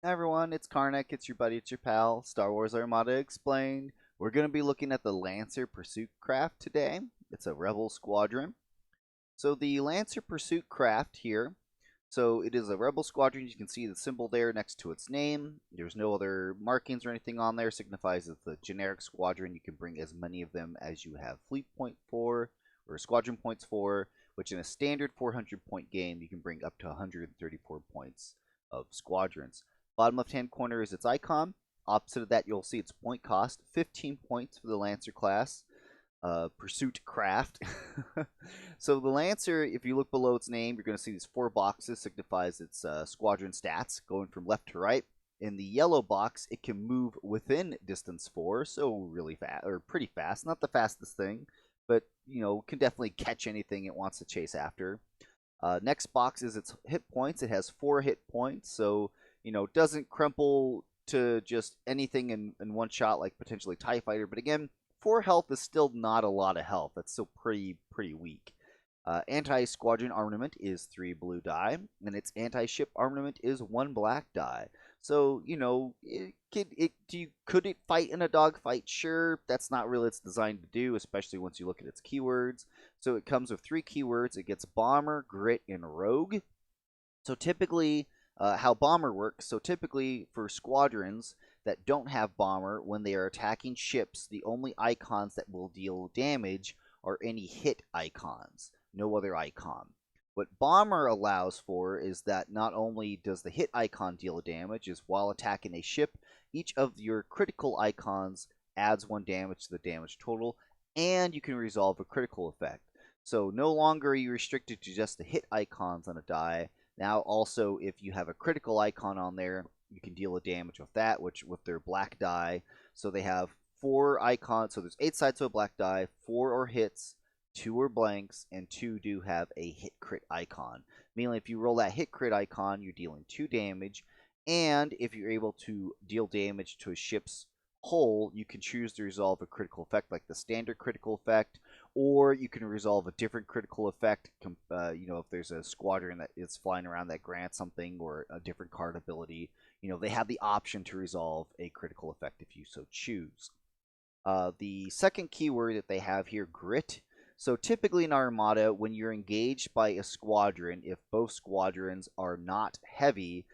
Hi everyone, it's Karnak, it's your buddy, it's your pal, Star Wars Armada Explained. We're going to be looking at the Lancer Pursuit Craft today. It's a Rebel Squadron. So the Lancer Pursuit Craft here, so it is a Rebel Squadron. You can see the symbol there next to its name. There's no other markings or anything on there. Signifies it's a generic squadron. You can bring as many of them as you have fleet point for, or squadron points for, which in a standard 400 point game, you can bring up to 134 points of squadrons. Bottom left hand corner is its icon. Opposite of that, you'll see its point cost, 15 points for the Lancer class. Pursuit Craft. So the Lancer, if you look below its name, you're going to see these 4 boxes, signifies its squadron stats, going from left to right. In the yellow box, it can move within distance 4, so really fast, or pretty fast. Not the fastest thing, but, can definitely catch anything it wants to chase after. Next box is its hit points. It has 4 hit points, so, doesn't crumple to just anything in one shot, like potentially TIE Fighter, but again, 4 health is still not a lot of health. That's still pretty weak. Anti-squadron armament is 3 blue die, and its anti-ship armament is 1 black die. So, could it fight in a dogfight? Sure, that's not really its designed to do, especially once you look at its keywords. So it comes with 3 keywords. It gets Bomber, Grit, and Rogue. So typically, how Bomber works, so typically for squadrons that don't have Bomber, when they are attacking ships, the only icons that will deal damage are any hit icons, no other icon. What Bomber allows for is that not only does the hit icon deal damage, is while attacking a ship, each of your critical icons adds 1 damage to the damage total, and you can resolve a critical effect. So no longer are you restricted to just the hit icons on a die. Now also, if you have a critical icon on there, you can deal a damage with that, which with their black die. So they have 4 icons. So there's 8 sides to a black die. 4 are hits, 2 are blanks, and 2 do have a hit crit icon. Meaning if you roll that hit crit icon, you're dealing 2 damage. And if you're able to deal damage to a ship's hull, you can choose to resolve a critical effect like the standard critical effect, or you can resolve a different critical effect. If there's a squadron that is flying around that grants something or a different card ability, they have the option to resolve a critical effect if you so choose. The second keyword that they have here, Grit. So typically in Armada, when you're engaged by a squadron, if both squadrons are not heavy,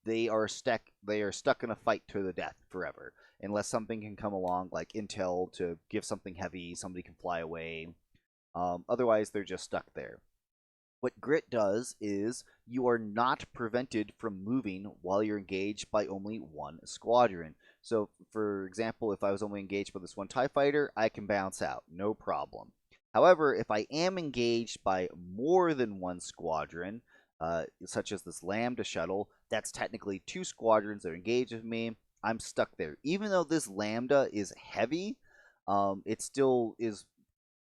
they are stuck in a fight to the death forever, unless something can come along like intel to give something heavy, somebody can fly away. Otherwise, they're just stuck there. What Grit does is you are not prevented from moving while you're engaged by only 1 squadron. So, for example, if I was only engaged by this 1 TIE Fighter, I can bounce out, no problem. However, if I am engaged by more than 1 squadron, such as this Lambda shuttle, that's technically 2 squadrons that are engaged with me. I'm stuck there. Even though this Lambda is heavy, it still is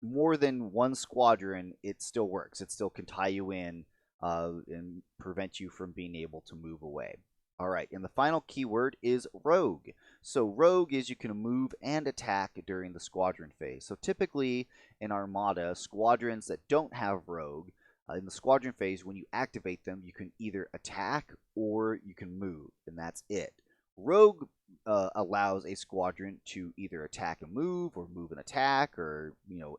more than 1 squadron. It still works. It still can tie you in and prevent you from being able to move away. All right, and the final keyword is Rogue. So Rogue is you can move and attack during the squadron phase. So typically in Armada, squadrons that don't have Rogue, in the squadron phase, when you activate them, you can either attack or you can move, and that's it. Rogue allows a squadron to either attack and move, or move and attack, or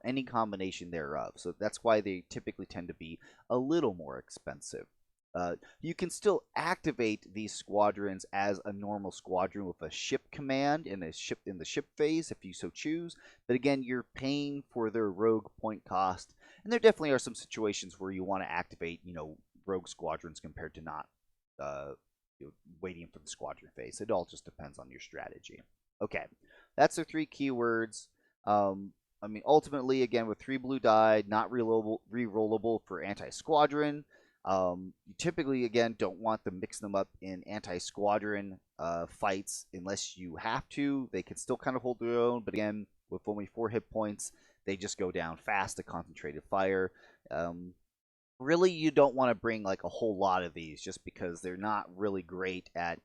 any combination thereof. So that's why they typically tend to be a little more expensive. You can still activate these squadrons as a normal squadron with a ship command in the ship phase if you so choose. But again, you're paying for their rogue point cost, and there definitely are some situations where you want to activate, rogue squadrons compared to not waiting for the squadron phase. It all just depends on your strategy. Okay, that's the 3 keywords. Ultimately, again, with 3 blue die, not rerollable for anti-squadron. You typically, again, don't want to mix them up in anti-squadron fights unless you have to. They can still kind of hold their own, but again, with only 4 hit points, they just go down fast to concentrated fire. Really, you don't want to bring like a whole lot of these just because they're not really great at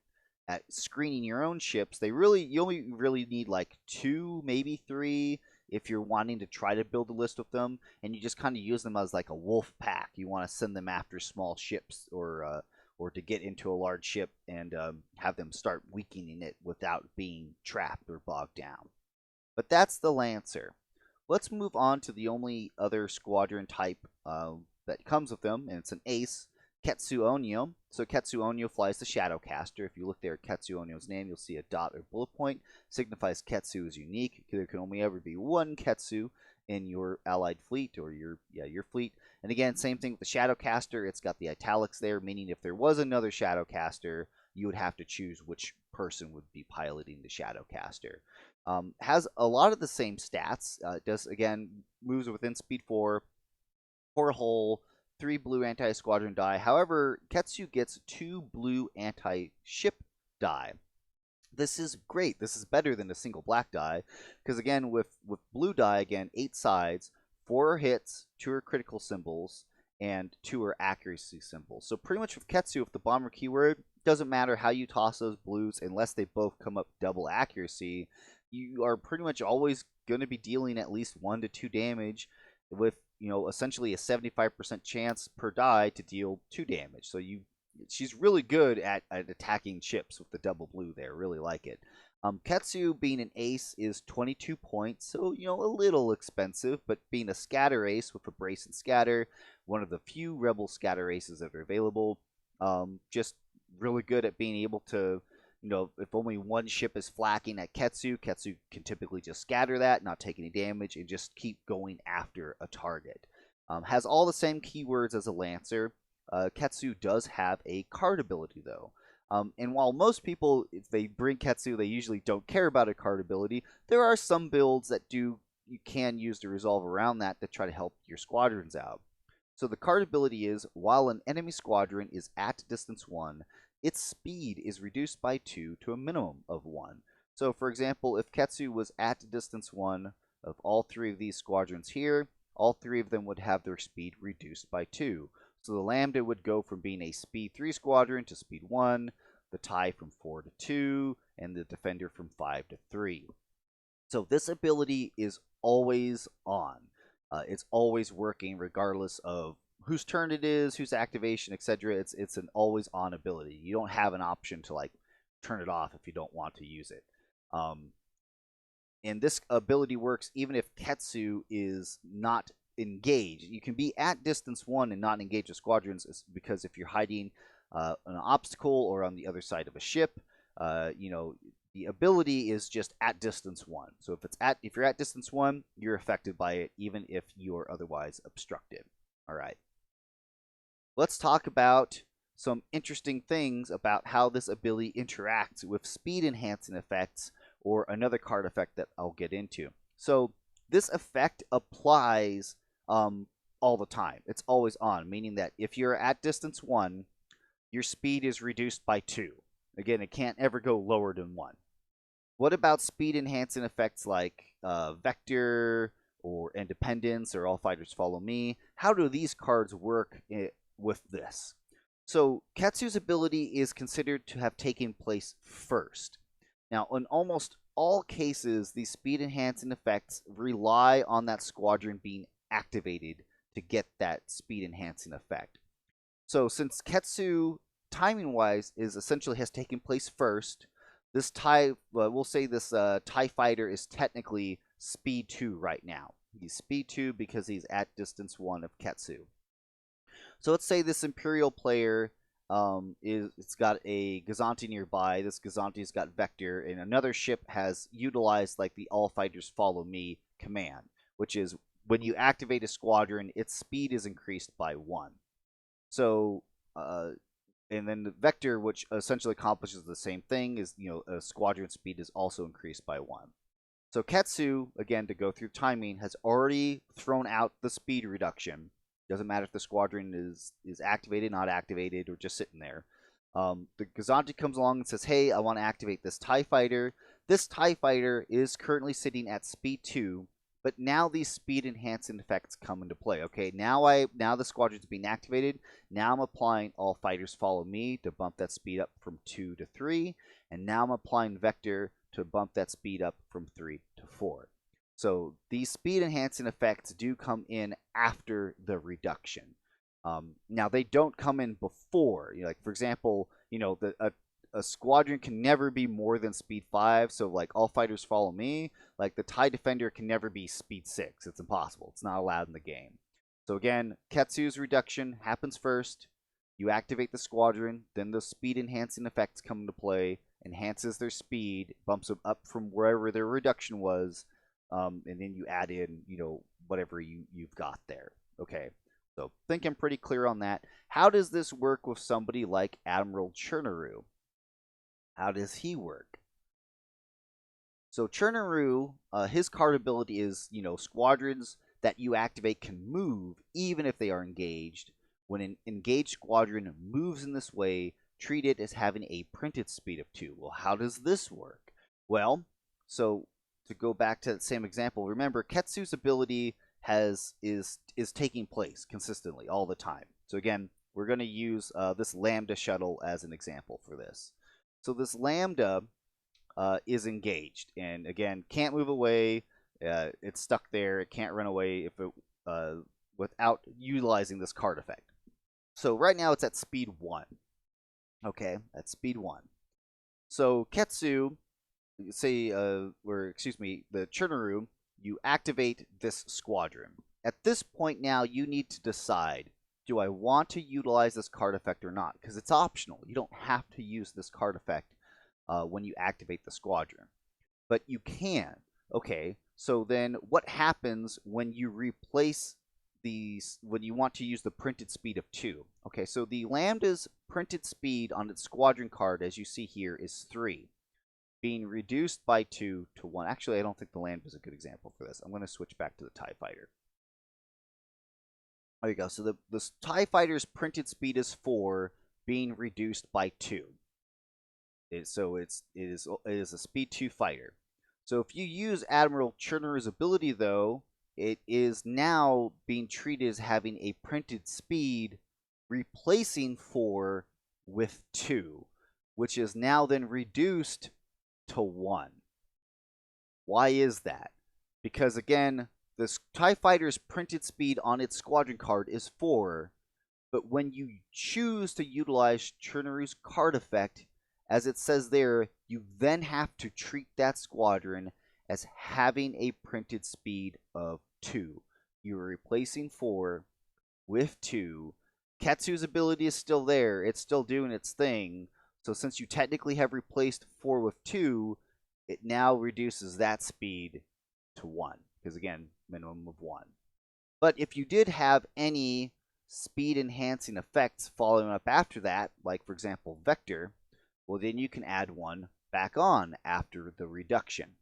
screening your own ships. You only really need like 2, maybe 3 if you're wanting to try to build a list with them, and you just kind of use them as like a wolf pack. You want to send them after small ships or or to get into a large ship and have them start weakening it without being trapped or bogged down. But that's the Lancer. Let's move on to the only other squadron type that comes with them, and it's an ace, Ketsu Onyo. So Ketsu Onyo flies the Shadowcaster. If you look there at Ketsu Onyo's name, you'll see a dot or bullet point. Signifies Ketsu is unique. There can only ever be one Ketsu in your allied fleet or your fleet. And again, same thing with the Shadowcaster. It's got the italics there, meaning if there was another Shadowcaster, you would have to choose which person would be piloting the Shadowcaster. Has a lot of the same stats. Does, again, moves within speed 4, 4 hull, 3 blue anti-squadron die. However, Ketsu gets 2 blue anti-ship die. This is great. This is better than a single black die, because again, with blue die, again, 8 sides, 4 are hits, 2 are critical symbols, and 2 are accuracy symbols. So pretty much with Ketsu, with the bomber keyword, doesn't matter how you toss those blues, unless they both come up double accuracy, you are pretty much always going to be dealing at least 1 to 2 damage with, essentially a 75% chance per die to deal 2 damage. So she's really good at attacking ships with the double blue there. Really like it. Ketsu, being an ace, is 22 points, so a little expensive, but being a scatter ace with a brace and scatter, one of the few rebel scatter aces that are available, just really good at being able to, if only one ship is flacking at Ketsu, Ketsu can typically just scatter that, not take any damage, and just keep going after a target. Has all the same keywords as a Lancer. Ketsu does have a card ability, though. And while most people, if they bring Ketsu, they usually don't care about a card ability, there are some builds that you can use to resolve around that to try to help your squadrons out. So the card ability is, while an enemy squadron is at distance 1, its speed is reduced by 2 to a minimum of 1. So for example, if Ketsu was at distance 1 of all 3 of these squadrons here, all 3 of them would have their speed reduced by 2. So the Lambda would go from being a speed 3 squadron to speed 1, the TIE from 4 to 2, and the Defender from 5 to 3. So this ability is always on. It's always working regardless of whose turn it is, whose activation, etc. It's an always on ability. You don't have an option to turn it off if you don't want to use it. And this ability works even if Ketsu is not engaged. You can be at distance 1 and not engage with squadrons, because if you're hiding an obstacle or on the other side of a ship, the ability is just at distance 1. So if you're at distance 1, you're affected by it, even if you're otherwise obstructed. All right. Let's talk about some interesting things about how this ability interacts with speed enhancing effects, or another card effect that I'll get into. So this effect applies all the time. It's always on, meaning that if you're at distance 1, your speed is reduced by 2. Again, it can't ever go lower than 1. What about speed enhancing effects like Vector or Independence or All Fighters Follow Me? How do these cards work with this? So Ketsu's ability is considered to have taken place first. Now, in almost all cases, these speed enhancing effects rely on that squadron being activated to get that speed enhancing effect. So since Ketsu, timing-wise, essentially has taken place first, this TIE, we'll say this TIE fighter is technically speed 2 right now. He's speed 2 because he's at distance 1 of Ketsu. So let's say this Imperial player it's got a Gazanti nearby. This Gazanti's got Vector, and another ship has utilized the All Fighters Follow Me command, which is when you activate a squadron, its speed is increased by 1. So, and then the Vector, which essentially accomplishes the same thing, is a squadron speed is also increased by 1. So Ketsu, again, to go through timing, has already thrown out the speed reduction. Doesn't matter if the squadron is activated, not activated, or just sitting there. The Gazanti comes along and says, hey, I want to activate this TIE fighter. This TIE fighter is currently sitting at speed 2, but now these speed enhancing effects come into play. Okay, now the squadron's being activated. Now I'm applying All Fighters Follow Me to bump that speed up from 2 to 3, and now I'm applying Vector to bump that speed up from 3 to 4. So these speed enhancing effects do come in after the reduction. Now they don't come in before. You know, like for example, a squadron can never be more than speed 5. So like all fighters follow me. Like the TIE Defender can never be speed 6. It's impossible. It's not allowed in the game. So again, Ketsu's reduction happens first. You activate the squadron, then the speed enhancing effects come into play, enhances their speed, bumps them up from wherever their reduction was, and then you add in, whatever you've got there. Okay, so think I'm pretty clear on that. How does this work with somebody like Admiral Chernaru? How does he work? So Chernaru, his card ability is, squadrons that you activate can move even if they are engaged. When an engaged squadron moves in this way, treat it as having a printed speed of 2. Well, how does this work? Well, so to go back to that same example, remember Ketsu's ability is taking place consistently all the time. So again, we're going to use this Lambda shuttle as an example for this. So this Lambda is engaged, and again, can't move away. It's stuck there. It can't run away if it without utilizing this card effect. So right now it's at speed 1. Okay, at speed 1. So Ketsu, say, the Chernaru, you activate this squadron. At this point now, you need to decide, do I want to utilize this card effect or not? Because it's optional. You don't have to use this card effect when you activate the squadron. But you can. Okay, so then what happens when you replace when you want to use the printed speed of 2? Okay, so the Lambda's printed speed on its squadron card, as you see here, is 3. Being reduced by 2 to 1. Actually, I don't think the Lambda is a good example for this. I'm going to switch back to the TIE Fighter. There you go. So the TIE Fighter's printed speed is 4, being reduced by 2. It is a speed 2 fighter. So if you use Admiral Chernaru's ability, though, it is now being treated as having a printed speed, replacing 4 with 2, which is now then reduced to 1. Why is that? Because again, the TIE Fighter's printed speed on its squadron card is 4, but when you choose to utilize Chernaru's card effect, as it says there, you then have to treat that squadron as having a printed speed of 2. You are replacing 4 with 2. Ketsu's ability is still there. It's still doing its thing. So since you technically have replaced 4 with 2, it now reduces that speed to 1. Because again, minimum of 1. But if you did have any speed enhancing effects following up after that, like for example Vector, well then you can add 1 back on after the reduction.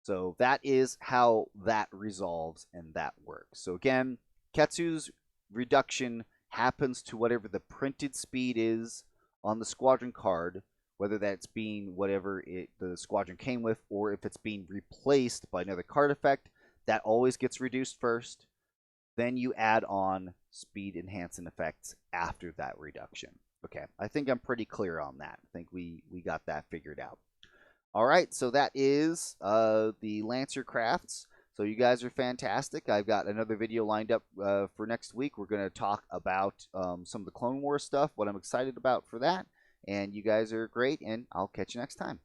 So that is how that resolves and that works. So again, Ketsu's reduction happens to whatever the printed speed is on the squadron card, whether that's being whatever the squadron came with, or if it's being replaced by another card effect, that always gets reduced first. Then you add on speed enhancing effects after that reduction. Okay, I think I'm pretty clear on that. I think we got that figured out. All right, so that is the Lancer crafts. So you guys are fantastic. I've got another video lined up for next week. We're going to talk about some of the Clone Wars stuff, what I'm excited about for that. And you guys are great, and I'll catch you next time.